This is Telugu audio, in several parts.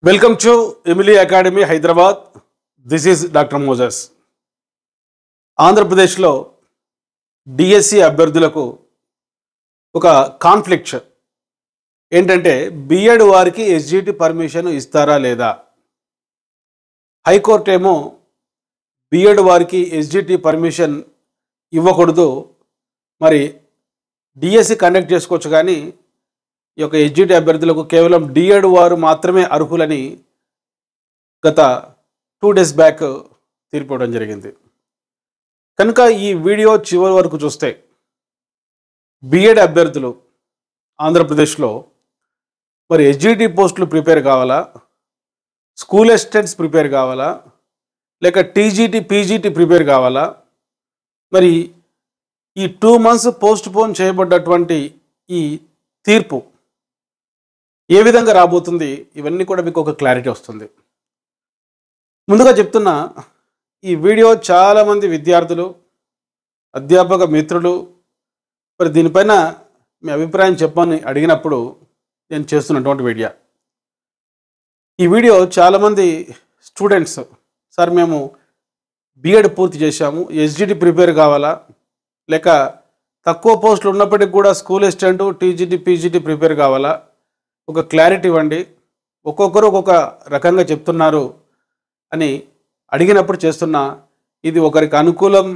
Welcome to Emily Academy, Hyderabad. This is Dr. Moses. ఆంధ్రప్రదేశ్లో డిఎస్సి అభ్యర్థులకు ఒక కాన్ఫ్లిక్ట్ ఏంటంటే బిఎడ్ వారికి ఎస్జిటి పర్మిషన్ ఇస్తారా లేదా. హైకోర్టు ఏమో బిఎడ్ వారికి ఎస్జిటి పర్మిషన్ ఇవ్వకూడదు, మరి డిఎస్సి కండక్ట్ చేసుకోవచ్చు, కానీ ఈ యొక్క ఎస్జిటి అభ్యర్థులకు కేవలం డిఎడ్ వారు మాత్రమే అర్హులని గత 2 days బ్యాక్ తీర్పు ఇవ్వడం జరిగింది. కనుక ఈ వీడియో చివరి వరకు చూస్తే బిఎడ్ అభ్యర్థులు ఆంధ్రప్రదేశ్లో మరి ఎస్జిటి పోస్టులు ప్రిపేర్ కావాలా, స్కూల్ అసిస్టెంట్స్ ప్రిపేర్ కావాలా, లేక టీజీటీ పీజీటీ ప్రిపేర్ కావాలా, మరి ఈ 2 months పోస్ట్ పోన్ చేయబడ్డటువంటి ఈ తీర్పు ఏ విధంగా రాబోతుంది, ఇవన్నీ కూడా మీకు ఒక క్లారిటీ వస్తుంది. ముందుగా చెప్తున్నా, ఈ వీడియో చాలామంది విద్యార్థులు, అధ్యాపక మిత్రులు మరి దీనిపైన మీ అభిప్రాయం చెప్పని అడిగినప్పుడు నేను చేస్తున్నటువంటి వీడియో. ఈ వీడియో చాలామంది స్టూడెంట్స్, సార్ మేము బిఎడ్ పూర్తి చేశాము, ఎస్జిటి ప్రిపేర్ కావాలా, లేక తక్కువ పోస్టులు ఉన్నప్పటికీ కూడా school assistant TGT PGT prepare కావాలా, ఒక క్లారిటీ ఇవ్వండి, ఒక్కొక్కరు ఒక్కొక్క రకంగా చెప్తున్నారు అని అడిగినప్పుడు చేస్తున్నా. ఇది ఒకరికి అనుకూలం,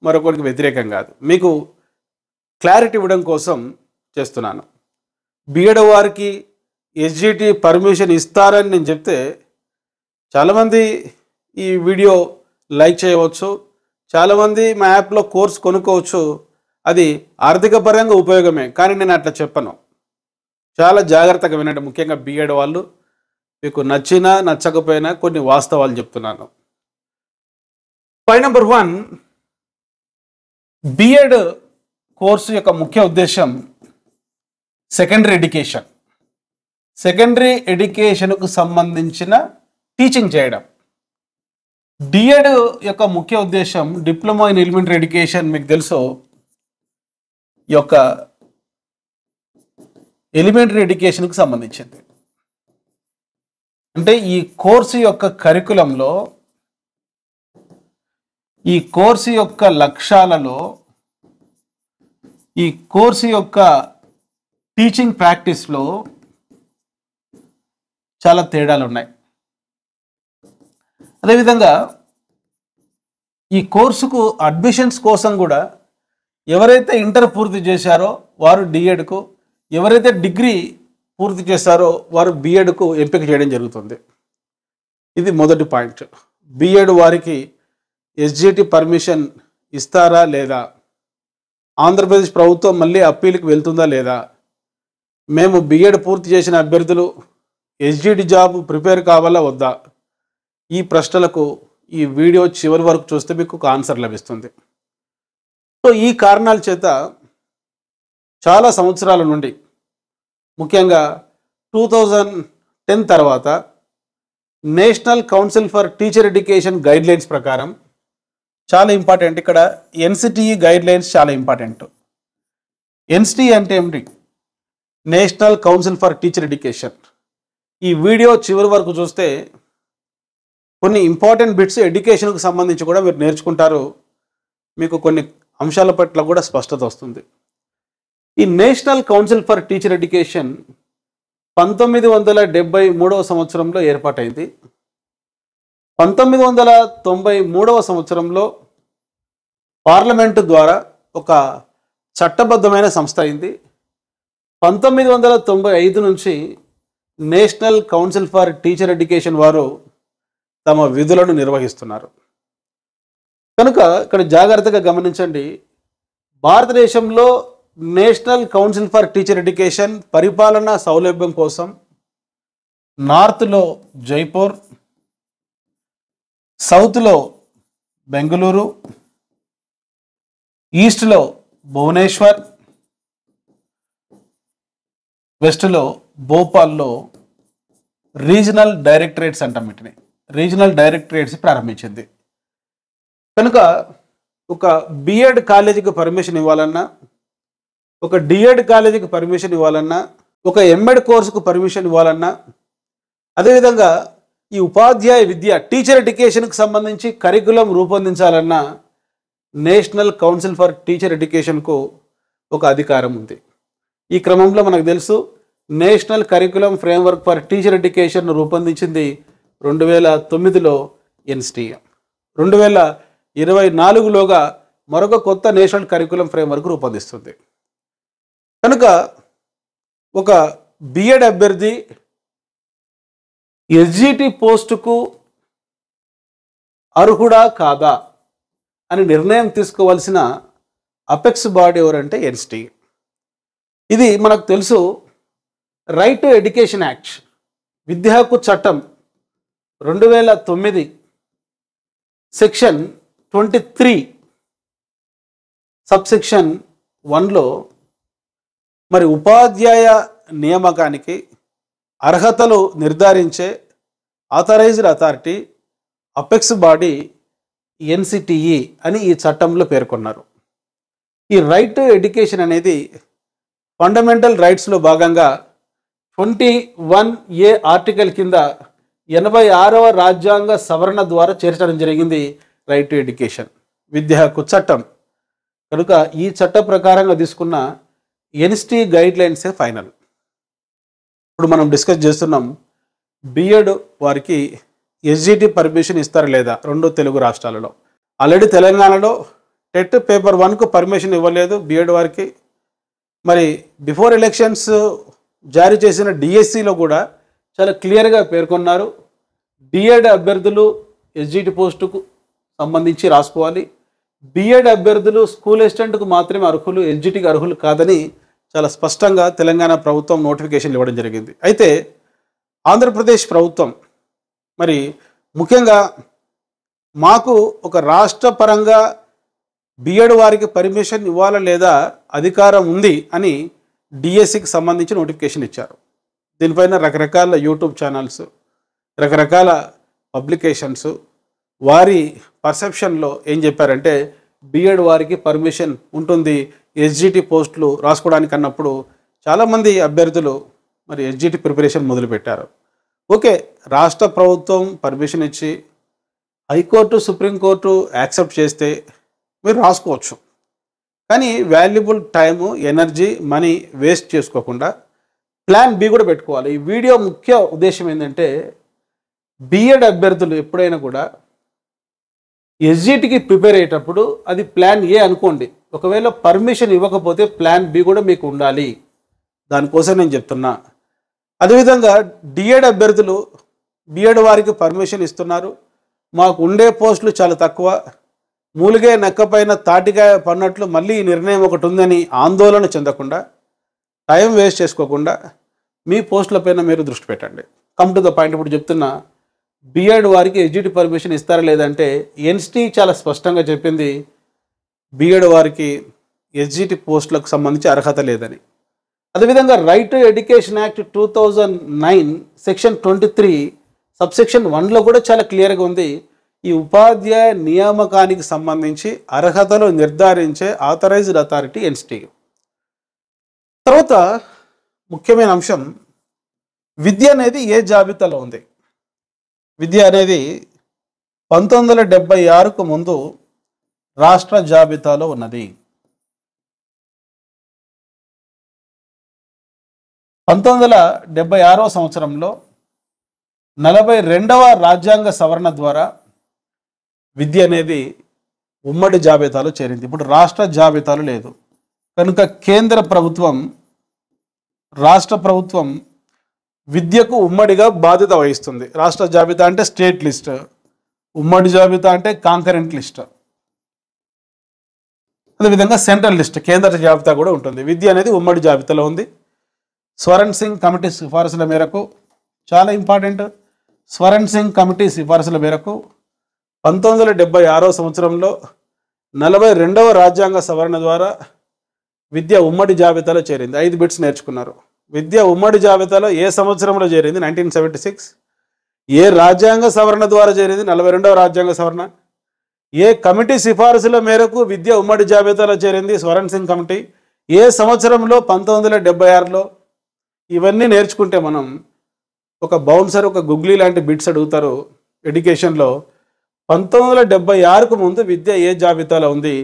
మరొకరికి వ్యతిరేకం కాదు, మీకు క్లారిటీ ఇవ్వడం కోసం చేస్తున్నాను. బిఎడ్ వారికి ఎస్జిటి పర్మిషన్ ఇస్తారని నేను చెప్తే చాలామంది ఈ వీడియో లైక్ చేయవచ్చు, చాలామంది మా యాప్లో కోర్స్ కొనుక్కోవచ్చు, అది ఆర్థిక పరంగా ఉపయోగమే, కానీ నేను అట్లా చెప్పను. చాలా జాగ్రత్తగా వినండి, ముఖ్యంగా బిఎడ్ వాళ్ళు. మీకు నచ్చినా నచ్చకపోయినా కొన్ని వాస్తవాలు చెప్తున్నాను. పాయింట్ నెంబర్ 1, బిఎడ్ కోర్సు యొక్క ముఖ్య ఉద్దేశం సెకండరీ ఎడ్యుకేషన్. సెకండరీ ఎడ్యుకేషన్కు సంబంధించిన టీచింగ్ చేయడం. డిఎడ్ యొక్క ముఖ్య ఉద్దేశం డిప్లొమా ఇన్ ఎలిమెంటరీ ఎడ్యుకేషన్. మీకు తెలుసు, ఈ యొక్క ఎలిమెంటరీ ఎడ్యుకేషన్కు సంబంధించింది. అంటే ఈ కోర్సు యొక్క కరికులంలో, ఈ కోర్సు యొక్క లక్ష్యాలలో, ఈ కోర్సు యొక్క టీచింగ్ ప్రాక్టీస్లో చాలా తేడాలు ఉన్నాయి. అదేవిధంగా ఈ కోర్సుకు అడ్మిషన్స్ కోసం కూడా ఎవరైతే ఇంటర్ పూర్తి చేశారో వారు డిఎడ్కు, ఎవరైతే డిగ్రీ పూర్తి చేశారో వారు బిఎడ్కు ఎంపిక చేయడం జరుగుతుంది. ఇది మొదటి పాయింట్. బిఎడ్ వారికి ఎస్జిటి పర్మిషన్ ఇస్తారా లేదా, ఆంధ్రప్రదేశ్ ప్రభుత్వం మళ్ళీ అప్పీల్కి వెళ్తుందా లేదా, మేము బిఎడ్ పూర్తి చేసిన అభ్యర్థులు ఎస్జిటి జాబ్ ప్రిపేర్ కావాలా వద్దా, ఈ ప్రశ్నలకు ఈ వీడియో చివరి వరకు చూస్తే మీకు ఒక ఆన్సర్ లభిస్తుంది. సో ఈ కారణాల చేత చాలా సంవత్సరాల నుండి, ముఖ్యంగా 2010 తర్వాత national Council for Teacher education guidelines ప్రకారం చాలా ఇంపార్టెంట్, ఇక్కడ ఎన్సిటిఈ గైడ్లైన్స్ చాలా ఇంపార్టెంట్. ఎన్సిటిఈ అంటే ఏమిటి? National Council for Teacher education. ఈ వీడియో చివరి వరకు చూస్తే కొన్ని ఇంపార్టెంట్ బిట్స్ ఎడ్యుకేషన్కు సంబంధించి కూడా మీరు నేర్చుకుంటారు, మీకు కొన్ని అంశాల పట్ల కూడా స్పష్టత వస్తుంది. ఈ National Council for Teacher Education 1973వ సంవత్సరంలో ఏర్పాటైంది. 1993వ సంవత్సరంలో పార్లమెంటు ద్వారా ఒక చట్టబద్ధమైన సంస్థ అయింది. 1995 నుంచి national Council for Teacher education వారు తమ విధులను నిర్వహిస్తున్నారు. కనుక ఇక్కడ జాగ్రత్తగా గమనించండి, భారతదేశంలో national Council for Teacher education పరిపాలనా సౌలభ్యం కోసం నార్త్లో జైపూర్, సౌత్లో బెంగళూరు, ఈస్ట్లో భువనేశ్వర్, వెస్ట్లో భోపాల్లో రీజనల్ డైరెక్టరేట్స్ అంటాం, వీటిని రీజనల్ డైరెక్టరేట్స్ ప్రారంభించింది. కనుక ఒక బిఎడ్ కాలేజీకి పర్మిషన్ ఇవ్వాలన్నా, ఒక డిఎడ్ కాలేజీకి పర్మిషన్ ఇవ్వాలన్నా, ఒక ఎంఎడ్ కోర్సుకు పర్మిషన్ ఇవ్వాలన్నా అదేవిధంగా ఈ ఉపాధ్యాయ విద్య టీచర్ ఎడ్యుకేషన్కి సంబంధించి కరికులం రూపొందించాలన్న నేషనల్ కౌన్సిల్ ఫర్ టీచర్ ఎడ్యుకేషన్కు ఒక అధికారం ఉంది. ఈ క్రమంలో మనకు తెలుసు National Curriculum Framework for Teacher Education రూపొందించింది 2009లో ఎన్సిటిఏ. 2024లోగా మరొక కొత్త నేషనల్ కరికులం ఫ్రేమ్వర్క్ రూపొందిస్తుంది. కనుక ఒక బిఎడ్ అభ్యర్థి ఎస్జిటి పోస్టుకు అర్హుడా కాదా అని నిర్ణయం తీసుకోవాల్సిన అపెక్స్ బాడీ ఎవరంటే ఎన్సిటిఏ. ఇది మనకు తెలుసు రైట్ టు ఎడ్యుకేషన్ యాక్ట్, విద్యా హక్కు చట్టం 2009 సెక్షన్ 23 సబ్సెక్షన్ 1లో మరి ఉపాధ్యాయ నియామకానికి అర్హతలు నిర్ధారించే authorised authority apex body NCTE అని ఈ చట్టంలో పేర్కొన్నారు. ఈ రైట్ టు ఎడ్యుకేషన్ అనేది ఫండమెంటల్ రైట్స్లో భాగంగా 21A ఆర్టికల్ కింద 86వ రాజ్యాంగ సవరణ ద్వారా చేర్చడం జరిగింది రైట్ టు ఎడ్యుకేషన్, విద్యా హక్కు చట్టం. కనుక ఈ చట్ట ప్రకారంగా తీసుకున్న ఎన్సిటి గైడ్ లైన్సే ఫైనల్. ఇప్పుడు మనం డిస్కస్ చేస్తున్నాం బిఎడ్ వారికి ఎస్జిటి పర్మిషన్ ఇస్తారా లేదా రెండు తెలుగు రాష్ట్రాలలో. ఆల్రెడీ తెలంగాణలో టెట్ పేపర్ 1కు పర్మిషన్ ఇవ్వలేదు బిఎడ్ వారికి. మరి బిఫోర్ ఎలక్షన్స్ జారీ చేసిన డిఎస్సిలో కూడా చాలా క్లియర్గా పేర్కొన్నారు బిఎడ్ అభ్యర్థులు ఎస్జిటి పోస్టుకు సంబంధించి రాసుకోవాలి, బిఎడ్ అభ్యర్థులు స్కూల్ అసిస్టెంట్కు మాత్రమే అర్హులు, ఎస్జిటికి అర్హులు కాదని చాలా స్పష్టంగా తెలంగాణ ప్రభుత్వం నోటిఫికేషన్లు ఇవ్వడం జరిగింది. అయితే ఆంధ్రప్రదేశ్ ప్రభుత్వం మరి ముఖ్యంగా మాకు ఒక రాష్ట్ర పరంగా బిఎడ్ వారికి పర్మిషన్ ఇవ్వాలా లేదా అధికారం ఉంది అని డిఎస్సికి సంబంధించి నోటిఫికేషన్ ఇచ్చారు. దీనిపైన రకరకాల యూట్యూబ్ ఛానల్స్, రకరకాల పబ్లికేషన్స్ వారి పర్సెప్షన్లో ఏం చెప్పారంటే బిఎడ్ వారికి పర్మిషన్ ఉంటుంది ఎస్జిటి పోస్టులు రాసుకోవడానికి అన్నప్పుడు చాలామంది అభ్యర్థులు మరి ఎస్జిటి ప్రిపరేషన్ మొదలుపెట్టారు. ఓకే, రాష్ట్ర ప్రభుత్వం పర్మిషన్ ఇచ్చి హైకోర్టు సుప్రీంకోర్టు యాక్సెప్ట్ చేస్తే మీరు రాసుకోవచ్చు. కానీ valuable time, energy, money waste చేసుకోకుండా ప్లాన్ బి కూడా పెట్టుకోవాలి. ఈ వీడియో ముఖ్య ఉద్దేశం ఏంటంటే బిఎడ్ అభ్యర్థులు ఎప్పుడైనా కూడా ఎస్జిటికి ప్రిపేర్ అయ్యేటప్పుడు అది ప్లాన్ ఏ అనుకోండి, ఒకవేళ పర్మిషన్ ఇవ్వకపోతే ప్లాన్ బి కూడా మీకు ఉండాలి. దానికోసం నేను చెప్తున్నా. అదేవిధంగా డిఎడ్ అభ్యర్థులు బిఎడ్ వారికి పర్మిషన్ ఇస్తున్నారు, మాకు ఉండే పోస్టులు చాలా తక్కువ, మూలిగే నక్కపైన తాటికాయ పడినట్లు మళ్ళీ ఈ నిర్ణయం ఒకటి ఉందని ఆందోళన చెందకుండా, టైం వేస్ట్ చేసుకోకుండా మీ పోస్టులపైన మీరు దృష్టి పెట్టండి. Come to the point. ఇప్పుడు చెప్తున్నా బిఎడ్ వారికి ఎస్జిటి పర్మిషన్ ఇస్తారా లేదంటే ఎన్సిటి చాలా స్పష్టంగా చెప్పింది బిఎడ్ వారికి ఎస్జిటి పోస్టులకు సంబంధించి అర్హత లేదని. అదేవిధంగా right to education act 2009 section 23 subsection 1లో కూడా చాలా క్లియర్గా ఉంది ఈ ఉపాధ్యాయ నియామకానికి సంబంధించి అర్హతలు నిర్ధారించే ఆథరైజ్డ్ అథారిటీ ఎన్సిటి. తర్వాత ముఖ్యమైన అంశం విద్య అనేది ఏ జాబితాలో ఉంది. విద్య అనేది 1976కు ముందు రాష్ట్ర జాబితాలో ఉన్నది. 1976వ సంవత్సరంలో 42వ రాజ్యాంగ సవరణ ద్వారా విద్య అనేది ఉమ్మడి జాబితాలో చేరింది. ఇప్పుడు రాష్ట్ర జాబితాలో లేదు. కనుక కేంద్ర ప్రభుత్వం, రాష్ట్ర ప్రభుత్వం విద్యకు ఉమ్మడిగా బాధ్యత వహిస్తుంది. రాష్ట్ర జాబితా అంటే స్టేట్ లిస్ట్, ఉమ్మడి జాబితా అంటే కాంకరెంట్ లిస్ట్, అదేవిధంగా సెంట్రల్ లిస్ట్ కేంద్ర జాబితా కూడా ఉంటుంది. విద్య అనేది ఉమ్మడి జాబితాలో ఉంది. స్వరణ్ సింగ్ కమిటీ సిఫారసుల మేరకు, చాలా ఇంపార్టెంట్, స్వరణ్ సింగ్ కమిటీ సిఫారసుల మేరకు 1976వ సంవత్సరంలో 42వ రాజ్యాంగ సవరణ ద్వారా విద్య ఉమ్మడి జాబితాలో చేరింది. 5 బిట్స్ నేర్చుకున్నారు. విద్య ఉమ్మడి జాబితాలో ఏ సంవత్సరంలో చేరింది? 1976. ఏ రాజ్యాంగ సవరణ ద్వారా చేరింది? 42వ రాజ్యాంగ సవరణ. ఏ కమిటీ సిఫారసుల మేరకు విద్య ఉమ్మడి జాబితాలో చేరింది? స్వరణ్ సింగ్ కమిటీ. ఏ సంవత్సరంలో? 1976లో. ఇవన్నీ నేర్చుకుంటే మనం ఒక బౌన్సర్ ఒక గుగ్లీ లాంటి బిట్స్ అడుగుతారు ఎడ్యుకేషన్లో. 1976కు ముందు విద్య ఏ జాబితాలో ఉంది?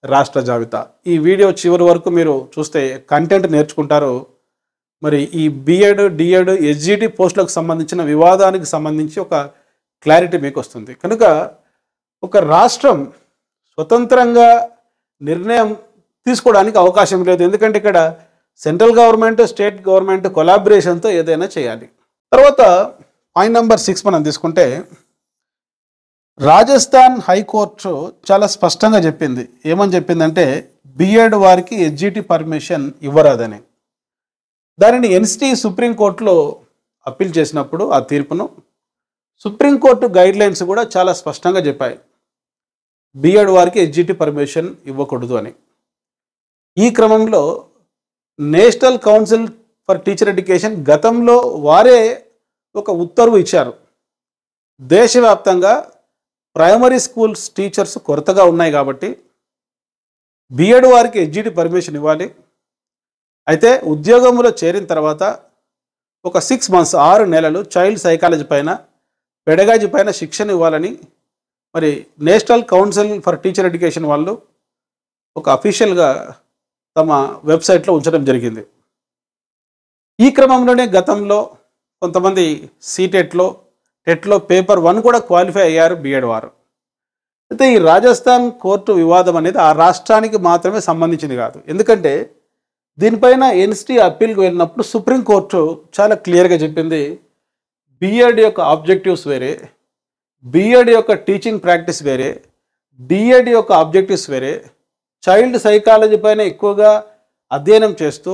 రాష్ట్ర జాబితా. ఈ వీడియో చివరి వరకు మీరు చూస్తే కంటెంట్ నేర్చుకుంటారు. మరి ఈ బిఎడ్ డిఎడ్ ఎస్జిటి పోస్టులకు సంబంధించిన వివాదానికి సంబంధించి ఒక క్లారిటీ మీకు వస్తుంది. కనుక ఒక రాష్ట్రం స్వతంత్రంగా నిర్ణయం తీసుకోవడానికి అవకాశం లేదు. ఎందుకంటే ఇక్కడ సెంట్రల్ గవర్నమెంట్ స్టేట్ గవర్నమెంట్ కొలాబరేషన్తో ఏదైనా చేయాలి. తర్వాత పాయింట్ నెంబర్ 6 మనం తీసుకుంటే రాజస్థాన్ హైకోర్టు చాలా స్పష్టంగా చెప్పింది. ఏమని చెప్పిందంటే బిఎడ్ వారికి ఎస్జిటి పర్మిషన్ ఇవ్వరాదని. దానిని ఎన్సిటి సుప్రీంకోర్టులో అప్పీల్ చేసినప్పుడు ఆ తీర్పును సుప్రీంకోర్టు గైడ్లైన్స్ కూడా చాలా స్పష్టంగా చెప్పాయి బిఎడ్ వారికి ఎస్జిటి పర్మిషన్ ఇవ్వకూడదు అని. ఈ క్రమంలో national Council for Teacher education గతంలో వారే ఒక ఉత్తర్వు ఇచ్చారు. దేశవ్యాప్తంగా ప్రైమరీ స్కూల్స్ టీచర్స్ కొరతగా ఉన్నాయి కాబట్టి బిఎడ్ వారికి ఎస్జిటి పర్మిషన్ ఇవ్వాలి. అయితే ఉద్యోగంలో చేరిన తర్వాత ఒక 6 months 6 నెలలు చైల్డ్ సైకాలజీ పైన పెడగాజీ పైన శిక్షణ ఇవ్వాలని మరి national Council for Teacher education వాళ్ళు ఒక అఫీషియల్గా తమ వెబ్సైట్లో ఉంచడం జరిగింది. ఈ క్రమంలోనే గతంలో కొంతమంది టెట్లో పేపర్ 1 కూడా క్వాలిఫై అయ్యారు బిఎడ్ వారు. అయితే ఈ రాజస్థాన్ కోర్టు వివాదం అనేది ఆ రాష్ట్రానికి మాత్రమే సంబంధించింది కాదు. ఎందుకంటే దీనిపైన ఎన్సిటి అప్పీల్కి వెళ్ళినప్పుడు సుప్రీంకోర్టు చాలా క్లియర్గా చెప్పింది బిఎడ్ యొక్క ఆబ్జెక్టివ్స్ వేరే, బిఎడ్ యొక్క టీచింగ్ ప్రాక్టీస్ వేరే, డిఎడ్ యొక్క ఆబ్జెక్టివ్స్ వేరే. చైల్డ్ సైకాలజీ పైన ఎక్కువగా అధ్యయనం చేస్తూ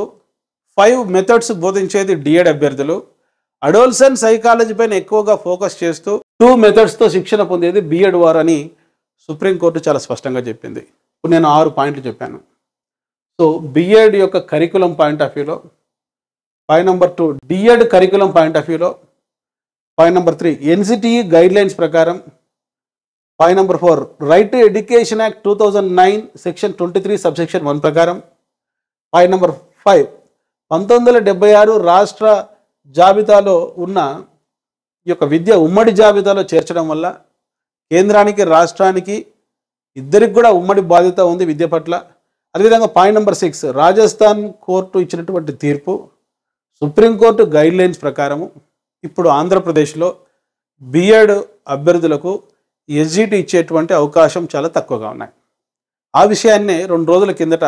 5 మెథడ్స్ బోధించేది డిఎడ్ అభ్యర్థులు, అడోల్సెంట్ సైకాలజీ పైన ఎక్కువగా ఫోకస్ చేస్తూ 2 మెథడ్స్తో శిక్షణ పొందేది బిఎడ్ వారు అని సుప్రీంకోర్టు చాలా స్పష్టంగా చెప్పింది. ఇప్పుడు నేను 6 పాయింట్లు చెప్పాను. సో బిఎడ్ యొక్క కరికులం పాయింట్ ఆఫ్ వ్యూలో, point number 2 DEd curriculum point of వ్యూలో, పాయింట్ నెంబర్ 3 ఎన్సిటిఈ గైడ్లైన్స్ ప్రకారం, point number 4 right to education act 2009 section 23 subsection 1 ప్రకారం, పాయింట్ నెంబర్ 5 1976 రాష్ట్ర జాబితాలో ఉన్న ఈ యొక్క విద్య ఉమ్మడి జాబితాలో చేర్చడం వల్ల కేంద్రానికి రాష్ట్రానికి ఇద్దరికి కూడా ఉమ్మడి బాధ్యత ఉంది విద్య పట్ల. అదేవిధంగా పాయింట్ నెంబర్ 6 రాజస్థాన్ కోర్టు ఇచ్చినటువంటి తీర్పు, సుప్రీంకోర్టు గైడ్లైన్స్ ప్రకారము ఇప్పుడు ఆంధ్రప్రదేశ్లో బిఎడ్ అభ్యర్థులకు ఎస్జిటి ఇచ్చేటువంటి అవకాశం చాలా తక్కువగా ఉన్నాయి. ఆ విషయాన్నే 2 రోజుల కిందట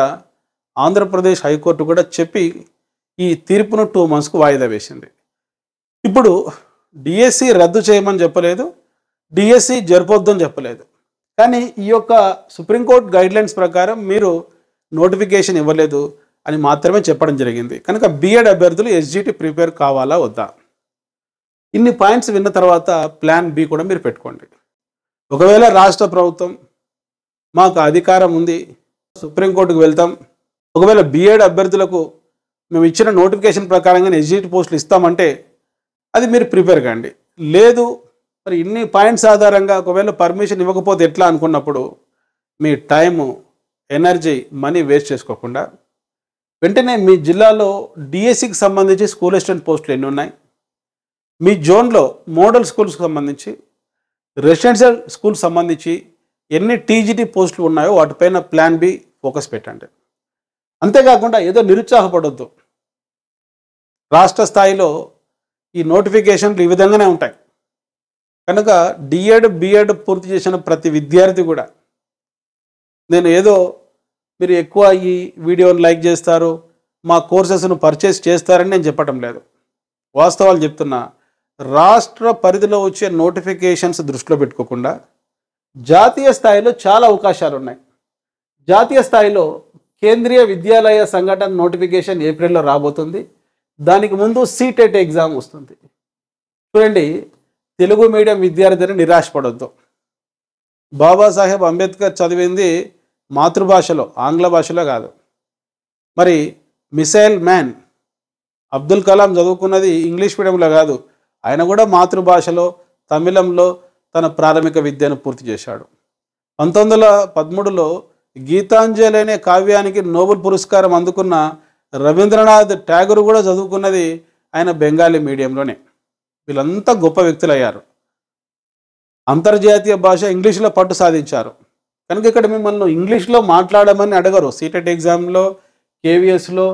ఆంధ్రప్రదేశ్ హైకోర్టు కూడా చెప్పి ఈ తీర్పును 2 monthsకు వాయిదా వేసింది. ఇప్పుడు డిఎస్సి రద్దు చేయమని చెప్పలేదు, డిఎస్సి జరపొద్దని చెప్పలేదు. కానీ ఈ యొక్క సుప్రీంకోర్టు గైడ్లైన్స్ ప్రకారం మీరు నోటిఫికేషన్ ఇవ్వలేదు అని మాత్రమే చెప్పడం జరిగింది. కనుక బిఎడ్ అభ్యర్థులు ఎస్జిటి ప్రిపేర్ కావాలా వద్దా? ఇన్ని పాయింట్స్ విన్న తర్వాత ప్లాన్ బి కూడా మీరు పెట్టుకోండి. ఒకవేళ రాష్ట్ర ప్రభుత్వం మాకు అధికారం ఉంది, సుప్రీంకోర్టుకు వెళ్తాం, ఒకవేళ బిఎడ్ అభ్యర్థులకు మేము ఇచ్చిన నోటిఫికేషన్ ప్రకారంగా ఎస్జిటి పోస్టులు ఇస్తామంటే అది మీరు ప్రిపేర్ కండి. లేదు మరి ఇన్ని పాయింట్స్ ఆధారంగా ఒకవేళ పర్మిషన్ ఇవ్వకపోతే ఎట్లా అనుకున్నప్పుడు మీ టైము, ఎనర్జీ, మనీ వేస్ట్ చేసుకోకుండా వెంటనే మీ జిల్లాలో డిఎస్సికి సంబంధించి స్కూల్ అసిస్టెంట్ పోస్టులు ఎన్ని ఉన్నాయి, మీ జోన్లో మోడల్ స్కూల్స్కి సంబంధించి, రెసిడెన్షియల్ స్కూల్ సంబంధించి ఎన్ని టీజీటీ పోస్టులు ఉన్నాయో వాటిపైన ప్లాన్ బి ఫోకస్ పెట్టండి. అంతేకాకుండా ఏదో నిరుత్సాహపడొద్దు. రాష్ట్ర స్థాయిలో ఈ నోటిఫికేషన్లు ఈ విధంగానే ఉంటాయి. కనుక డిఎడ్ బిఎడ్ పూర్తి చేసిన ప్రతి విద్యార్థి కూడా, నేను ఏదో మీరు ఎక్కువ ఈ వీడియోని లైక్ చేస్తారు, మా కోర్సెస్ను పర్చేస్ చేస్తారని నేను చెప్పటం లేదు. వాస్తవాలు చెప్తున్నా. రాష్ట్ర పరిధిలో వచ్చే నోటిఫికేషన్స్ దృష్టిలో పెట్టుకోకుండా జాతీయ స్థాయిలో చాలా అవకాశాలు ఉన్నాయి. జాతీయ స్థాయిలో కేంద్రీయ విద్యాలయ సంఘటన నోటిఫికేషన్ ఏప్రిల్లో రాబోతుంది. దానికి ముందు సీటెట్ ఎగ్జామ్ వస్తుంది. చూడండి, తెలుగు మీడియం విద్యార్థిని నిరాశపడొద్దు. బాబాసాహెబ్ అంబేద్కర్ చదివింది మాతృభాషలో, ఆంగ్ల భాషలో కాదు. మరి మిసైల్ మ్యాన్ అబ్దుల్ కలాం చదువుకున్నది ఇంగ్లీష్ మీడియంలో కాదు. ఆయన కూడా మాతృభాషలో, తమిళంలో తన ప్రాథమిక విద్యను పూర్తి చేశాడు. 1913లో గీతాంజలి అనే కావ్యానికి నోబెల్ పురస్కారం అందుకున్న రవీంద్రనాథ్ ఠాగూర్ కూడా చదువుకున్నది ఆయన బెంగాలీ మీడియంలోనే. వీళ్ళంతా గొప్ప వ్యక్తులు అయ్యారు. అంతర్జాతీయ భాష ఇంగ్లీష్లో పట్టు సాధించారు. కనుక ఇక్కడ మిమ్మల్ని ఇంగ్లీష్లో మాట్లాడమని అడగరు. సీటెట్ ఎగ్జామ్లో, కేవీఎస్లో,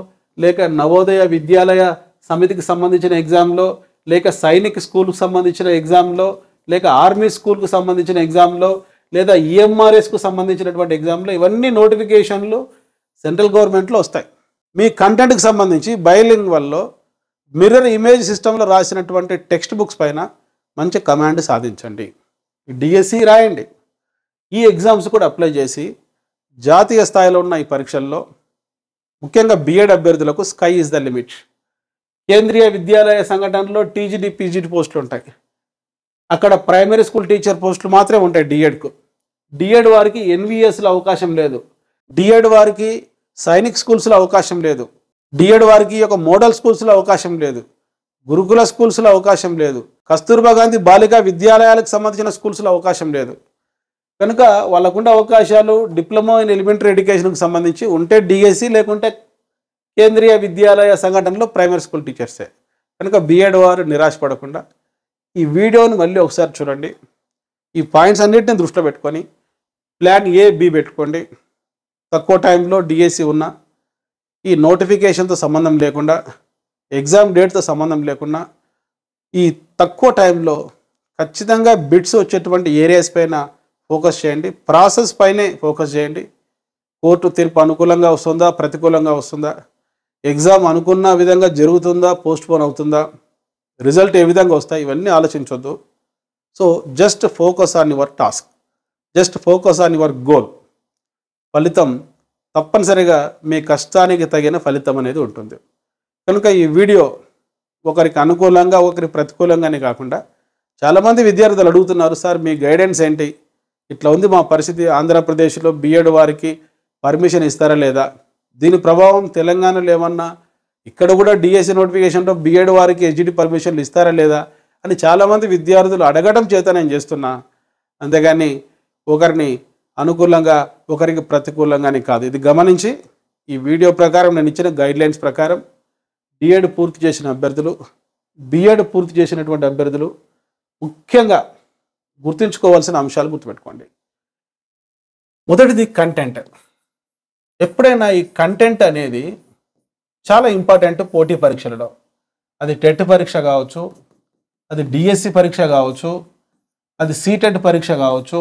లేక నవోదయ విద్యాలయ సమితికి సంబంధించిన ఎగ్జామ్లో, లేక సైనిక్ స్కూల్కి సంబంధించిన ఎగ్జామ్లో, లేక ఆర్మీ స్కూల్కి సంబంధించిన ఎగ్జామ్లో, లేదా ఈఎంఆర్ఎస్కు సంబంధించినటువంటి ఎగ్జామ్లో ఇవన్నీ నోటిఫికేషన్లు సెంట్రల్ గవర్నమెంట్లో వస్తాయి. మీ కంటెంట్కి సంబంధించి బైలింగ్వల్లో మిర్రర్ ఇమేజ్ సిస్టంలో రాసినటువంటి టెక్స్ట్ బుక్స్ పైన మంచి కమాండ్ సాధించండి. డిఎస్సి రాయండి. ఈ ఎగ్జామ్స్ కూడా అప్లై చేసి జాతీయ స్థాయిలో ఉన్న ఈ పరీక్షల్లో ముఖ్యంగా బిఎడ్ అభ్యర్థులకు sky is the limit. Kendriya Vidyalaya సంఘటనలో టీజీడీ పీజీడీ పోస్టులు ఉంటాయి. అక్కడ ప్రైమరీ స్కూల్ టీచర్ పోస్టులు మాత్రమే ఉంటాయి డిఎడ్కు. డిఎడ్ వారికి ఎన్విఎస్లో అవకాశం లేదు. డిఎడ్ వారికి సైనిక్ స్కూల్స్లో అవకాశం లేదు. డిఎడ్ వారికి ఒక మోడల్ స్కూల్స్లో అవకాశం లేదు. గురుకుల స్కూల్స్లో అవకాశం లేదు. కస్తూర్బా గాంధీ బాలికా విద్యాలయాలకు సంబంధించిన స్కూల్స్లో అవకాశం లేదు. కనుక వాళ్ళకుండా అవకాశాలు డిప్లొమా ఇన్ ఎలిమెంటరీ ఎడ్యుకేషన్కి సంబంధించి ఉంటే డిఎస్సి, లేకుంటే కేంద్రీయ విద్యాలయ సంఘటనలో ప్రైమరీ స్కూల్ టీచర్సే. కనుక బిఎడ్ వారు నిరాశపడకుండా ఈ వీడియోని మళ్ళీ ఒకసారి చూడండి. ఈ పాయింట్స్ అన్నిటిని దృష్టిలో పెట్టుకొని ప్లాన్ ఏ బి పెట్టుకోండి. తక్కువ టైంలో డిఎస్సి ఉన్న ఈ నోటిఫికేషన్తో సంబంధం లేకుండా, ఎగ్జామ్ డేట్తో సంబంధం లేకుండా ఈ తక్కువ టైంలో ఖచ్చితంగా బిట్స్ వచ్చేటువంటి ఏరియాస్ పైన ఫోకస్ చేయండి. ప్రాసెస్ పైనే ఫోకస్ చేయండి. కోర్టు తీర్పు అనుకూలంగా వస్తుందా, ప్రతికూలంగా వస్తుందా, ఎగ్జామ్ అనుకున్న విధంగా జరుగుతుందా, పోస్ట్పోన్ అవుతుందా, రిజల్ట్ ఏ విధంగా వస్తాయి, ఇవన్నీ ఆలోచించొద్దు. So just focus on your task, just focus on your goal. ఫలితం తప్పనిసరిగా మీ కష్టానికి తగిన ఫలితం అనేది ఉంటుంది. కనుక ఈ వీడియో ఒకరికి అనుకూలంగా ఒకరికి ప్రతికూలంగానే కాకుండా చాలామంది విద్యార్థులు అడుగుతున్నారు, సార్ మీ గైడెన్స్ ఏంటి, ఇట్లా ఉంది మా పరిస్థితి, ఆంధ్రప్రదేశ్లో బిఎడ్ వారికి పర్మిషన్ ఇస్తారా లేదా, దీని ప్రభావం తెలంగాణలో ఏమన్నా ఇక్కడ కూడా డిఎస్సి నోటిఫికేషన్లో బిఎడ్ వారికి ఎస్జిటి పర్మిషన్లు ఇస్తారా లేదా అని చాలామంది విద్యార్థులు అడగడం చేత నేను చేస్తున్నా. అంతేగాని ఒకరిని అనుకూలంగా ఒకరికి ప్రతికూలంగానే కాదు. ఇది గమనించి ఈ వీడియో ప్రకారం నేను ఇచ్చిన గైడ్లైన్స్ ప్రకారం డిఎడ్ పూర్తి చేసిన అభ్యర్థులు, బిఎడ్ పూర్తి చేసినటువంటి అభ్యర్థులు ముఖ్యంగా గుర్తుంచుకోవాల్సిన అంశాలు గుర్తుపెట్టుకోండి. మొదటిది కంటెంట్. ఎప్పుడైనా ఈ కంటెంట్ అనేది చాలా ఇంపార్టెంట్ పోటీ పరీక్షలలో. అది టెట్ పరీక్ష కావచ్చు, అది డిఎస్సి పరీక్ష కావచ్చు, అది సీటెట్ పరీక్ష కావచ్చు,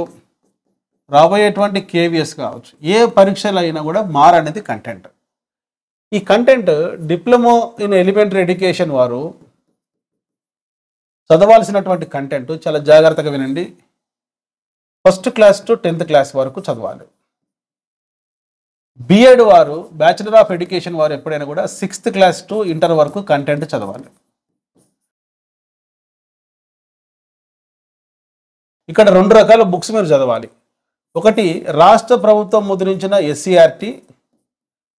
రాబోయేటువంటి కేవీఎస్ కావచ్చు, ఏ పరీక్షలు అయినా కూడా అనేది కంటెంట్. ఈ content diploma in elementary education వారు చదవాల్సినటువంటి కంటెంట్ చాలా జాగ్రత్తగా వినండి. 1st class to 10th class వరకు చదవాలి. బిఎడ్ వారు, బ్యాచిలర్ ఆఫ్ ఎడ్యుకేషన్ వారు ఎప్పుడైనా కూడా 6th క్లాస్ టు ఇంటర్ వరకు కంటెంట్ చదవాలి. ఇక్కడ 2 రకాల బుక్స్ మీరు చదవాలి. ఒకటి రాష్ట్ర ప్రభుత్వం ముద్రించిన ఎస్సీఆర్టీ.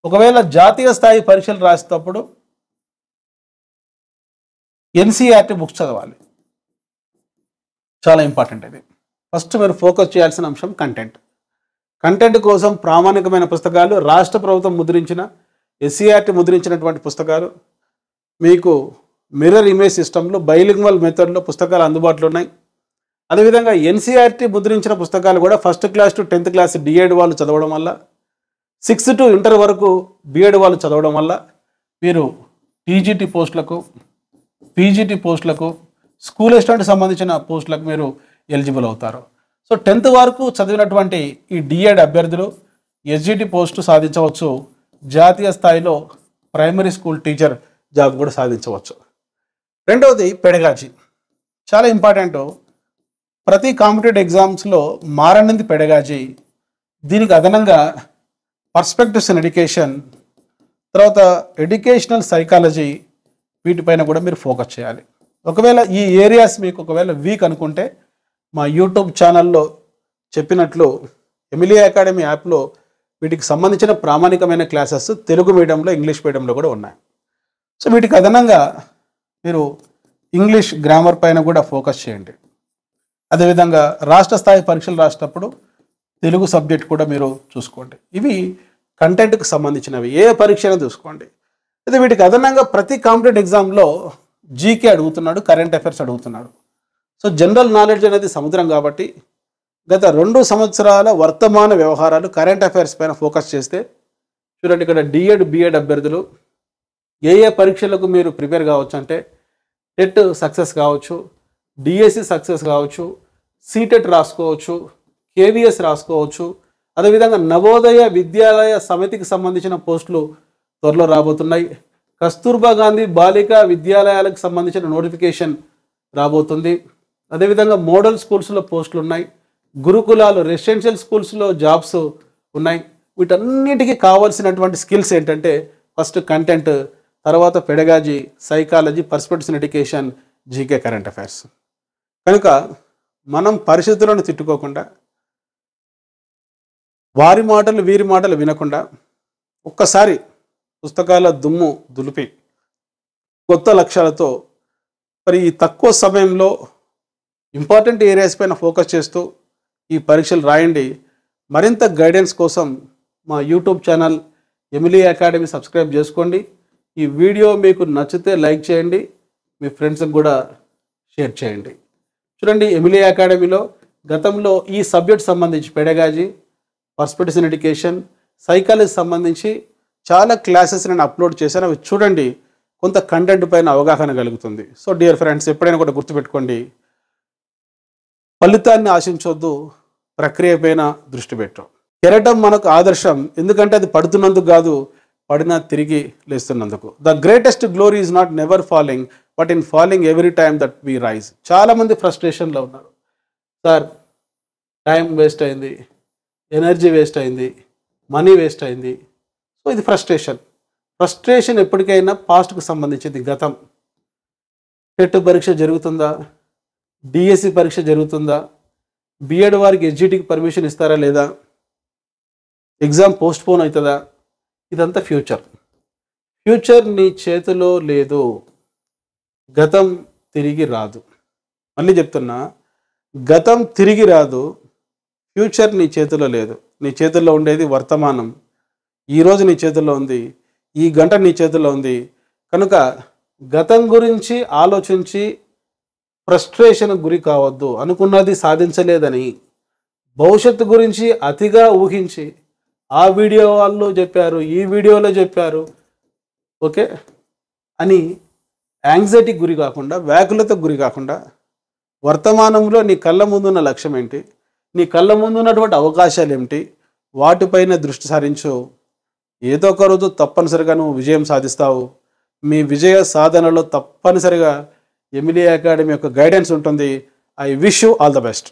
ఒకవేళ జాతీయ స్థాయి పరీక్షలు రాసేటప్పుడు ఎన్సీఆర్టీ బుక్స్ చదవాలి. చాలా ఇంపార్టెంట్ ఇది. ఫస్ట్ మీరు ఫోకస్ చేయాల్సిన అంశం కంటెంట్. కంటెంట్ కోసం ప్రామాణికమైన పుస్తకాలు, రాష్ట్ర ప్రభుత్వం ముద్రించిన ఎస్సీఆర్టీ ముద్రించినటువంటి పుస్తకాలు, మీకు మిర్రర్ ఇమేజ్ సిస్టంలో బైలింగ్వల్ మెథడ్లో పుస్తకాలు అందుబాటులో ఉన్నాయి. అదేవిధంగా ఎన్సీఆర్టీ ముద్రించిన పుస్తకాలు కూడా 1st class to 10th class D.Ed వాళ్ళు చదవడం వల్ల, 6th టు ఇంటర్ వరకు బిఎడ్ వాళ్ళు చదవడం వల్ల మీరు టీజీటీ పోస్టులకు, పీజీటీ పోస్టులకు, స్కూల్ అసిస్టెంట్ సంబంధించిన పోస్టులకు మీరు ఎలిజిబుల్ అవుతారు. సో 10th వరకు చదివినటువంటి ఈ డిఎడ్ అభ్యర్థులు ఎస్జిటి పోస్టు సాధించవచ్చు. జాతీయ స్థాయిలో ప్రైమరీ స్కూల్ టీచర్ జాబ్ కూడా సాధించవచ్చు. రెండవది పెడగాజీ. చాలా ఇంపార్టెంట్. ప్రతి కాంపిటేటివ్ ఎగ్జామ్స్లో మారనిది పెడగాజీ. దీనికి అదనంగా పర్స్పెక్టివ్స్ ఇన్ ఎడ్యుకేషన్, తర్వాత ఎడ్యుకేషనల్ సైకాలజీ, వీటిపైన కూడా మీరు ఫోకస్ చేయాలి. ఒకవేళ ఈ ఏరియాస్ మీకు ఒకవేళ వీక్ అనుకుంటే మా యూట్యూబ్ ఛానల్లో చెప్పినట్లు ఎమిలియా అకాడమీ యాప్లో వీటికి సంబంధించిన ప్రామాణికమైన క్లాసెస్ తెలుగు మీడియంలో, ఇంగ్లీష్ మీడియంలో కూడా ఉన్నాయి. సో వీటికి అదనంగా మీరు ఇంగ్లీష్ గ్రామర్ పైన కూడా ఫోకస్ చేయండి. అదేవిధంగా రాష్ట్ర స్థాయి పరీక్షలు రాసేటప్పుడు తెలుగు సబ్జెక్ట్ కూడా మీరు చూసుకోండి. ఇవి కంటెంట్కి సంబంధించినవి. ఏ పరీక్ష అయినా చూసుకోండి. అయితే వీటికి అదనంగా ప్రతి కాంపిటేటివ్ ఎగ్జామ్లో జీకే అడుగుతున్నాడు, కరెంట్ అఫైర్స్ అడుగుతున్నాడు. సో జనరల్ నాలెడ్జ్ అనేది సముద్రం కాబట్టి గత 2 సంవత్సరాల వర్తమాన వ్యవహారాలు కరెంట్ అఫైర్స్ పైన ఫోకస్ చేస్తే చూడండి, ఇక్కడ డిఎడ్ బిఎడ్ అభ్యర్థులు ఏ ఏ పరీక్షలకు మీరు ప్రిపేర్ కావచ్చు అంటే టెట్ సక్సెస్ కావచ్చు, డిఎస్సి సక్సెస్ కావచ్చు, సీటెట్ రాసుకోవచ్చు, కేవీఎస్ రాసుకోవచ్చు. అదేవిధంగా నవోదయ విద్యాలయ సమితికి సంబంధించిన పోస్టులు త్వరలో రాబోతున్నాయి. కస్తూర్బా గాంధీ బాలికా విద్యాలయాలకు సంబంధించిన నోటిఫికేషన్ రాబోతుంది. అదేవిధంగా మోడల్ స్కూల్స్లో పోస్టులు ఉన్నాయి, గురుకులాలు రెసిడెన్షియల్ స్కూల్స్లో జాబ్స్ ఉన్నాయి. వీటన్నిటికీ కావాల్సినటువంటి స్కిల్స్ ఏంటంటే ఫస్ట్ కంటెంట్, తర్వాత pedagogy, psychology, perspectives in education, GK, current affairs. కనుక మనం పరిస్థితులను తిట్టుకోకుండా, వారి మాటలు వీరి మాటలు వినకుండా ఒక్కసారి పుస్తకాల దుమ్ము దులిపి కొత్త లక్ష్యాలతో మరి ఈ తక్కువ సమయంలో ఇంపార్టెంట్ ఏరియాస్ పైన ఫోకస్ చేస్తూ ఈ పరీక్షలు రాయండి. మరింత గైడెన్స్ కోసం మా YouTube channel Emily academy subscribe చేసుకోండి. ఈ వీడియో మీకు నచ్చితే లైక్ చేయండి, మీ ఫ్రెండ్స్కి కూడా షేర్ చేయండి. చూడండి, ఎమిలీ అకాడమీలో గతంలో ఈ సబ్జెక్ట్ సంబంధించి pedagogy, perspectives in education, psychology సంబంధించి చాలా క్లాసెస్ నేను అప్లోడ్ చేశాను. అవి చూడండి, కొంత కంటెంట్ పైన అవగాహన కలుగుతుంది. సో డియర్ ఫ్రెండ్స్, ఎప్పుడైనా కూడా గుర్తుపెట్టుకోండి, ఫలితాన్ని ఆశించొద్దు, ప్రక్రియ పైన దృష్టి పెట్టు. కెరటం మనకు ఆదర్శం, ఎందుకంటే అది పడుతున్నందుకు కాదు, పడినా తిరిగి లేస్తున్నందుకు. The greatest glory is not never falling but in falling every time that we rise. చాలామంది ఫ్రస్ట్రేషన్లో ఉన్నారు. సార్, టైం వేస్ట్ అయింది, ఎనర్జీ వేస్ట్ అయింది, మనీ వేస్ట్ అయింది. సో ఇది ఫ్రస్ట్రేషన్ ఎప్పటికైనా పాస్ట్కు సంబంధించింది. గతం టెట్ పరీక్ష జరుగుతుందా, డిఎస్సి పరీక్ష జరుగుతుందా, బిఎడ్ వారికి ఎస్జిటికి పర్మిషన్ ఇస్తారా లేదా, ఎగ్జామ్ పోస్ట్పోన్ అవుతుందా, ఇదంతా ఫ్యూచర్ నీ చేతిలో లేదు. గతం తిరిగి రాదు. మళ్ళీ చెప్తున్నా, గతం తిరిగి రాదు, ఫ్యూచర్ నీ చేతిలో లేదు. నీ చేతుల్లో ఉండేది వర్తమానం. ఈరోజు నీ చేతుల్లో ఉంది, ఈ గంట నీ చేతుల్లో ఉంది. కనుక గతం గురించి ఆలోచించి ఫ్రస్ట్రేషన్కు గురి కావద్దు. అనుకున్నది సాధించలేదని, భవిష్యత్తు గురించి అతిగా ఊహించి ఆ వీడియో వాళ్ళు చెప్పారు, ఈ వీడియోలో చెప్పారు, ఓకే అని యాంగ్జైటీకి గురి కాకుండా, వ్యాకులతకు గురి కాకుండా, వర్తమానంలో నీ కళ్ళ ముందున్న లక్ష్యం ఏంటి, నీ కళ్ళ ముందున్నటువంటి అవకాశాలు ఏమిటి, వాటిపైన దృష్టి సారించు. ఏదో ఒక రోజు తప్పనిసరిగా నువ్వు విజయం సాధిస్తావు. మీ విజయ సాధనలో తప్పనిసరిగా ఎమిలీ అకాడమీ యొక్క గైడెన్స్ ఉంటుంది. I wish you all the best.